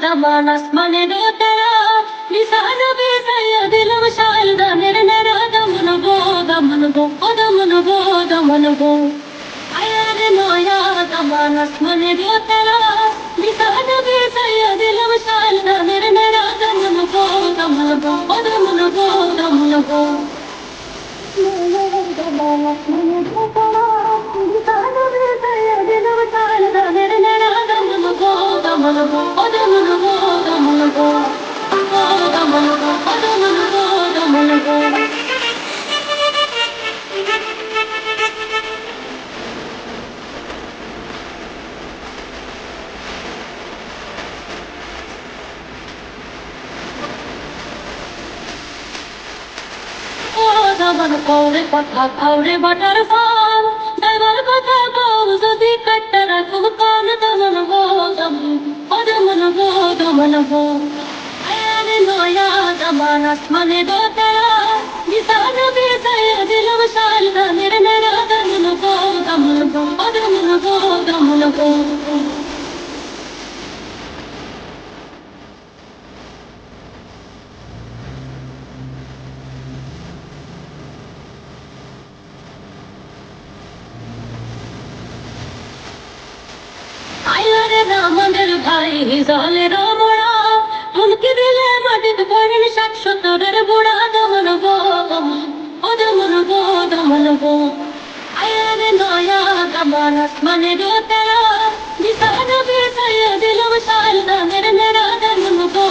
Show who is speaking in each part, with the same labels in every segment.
Speaker 1: Zaman asmane do tera lisan be say dilam shal da mere nera daman go daman go ayare noya zaman asmane do tera lisan be say dilam shal da mere nera daman go daman go zaman asmane do tera lisan be say dilam shal da mere nera daman go daman go Kaure butter fall, never got a bow, so the cutter I could call the man go. I didn't know ya, the man as money do tera. The son of his eye, the love shall the Nirnera, the Munago. আমাদের ভাই জলে রমড়া মুনকি দিলে মাটিত পড়েন ৬০-৭০-এর বুড়া দমন গো আয়ারে নয়া দামান আসমানে দো তেরা নিসান বিসায় দিলম শাল দামের মেরা দমন গো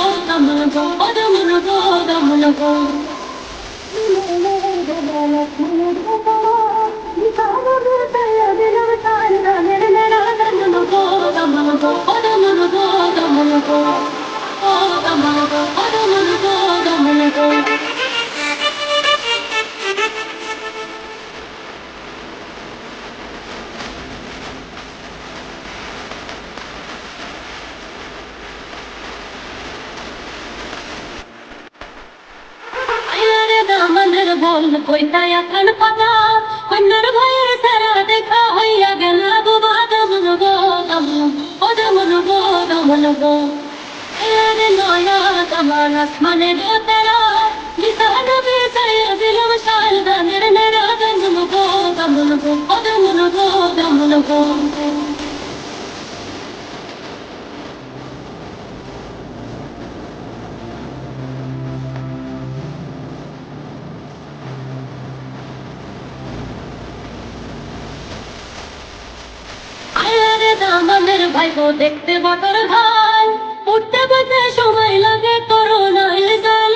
Speaker 1: আমাদের বল কইতা এখন কথা অন্যের ভয়ের সারা দেখা হইয়া গেল বুবা দমন গো এরে নয়া দামান আসমানে দো তেরা লিসান বে সাই দিলম শাল দানের নেরা দমন গো আমাদের ভাইপো দেখতে বটর ভাই উঠতে বসতে সময় লাগে করোনা জল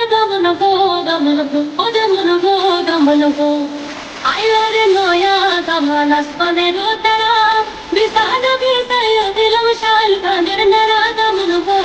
Speaker 1: দমন গো আয়ারে নয়া দামান আসমানে দো তেরা বিসান বিসায় দিলম শাল কানের নেরা দমন গো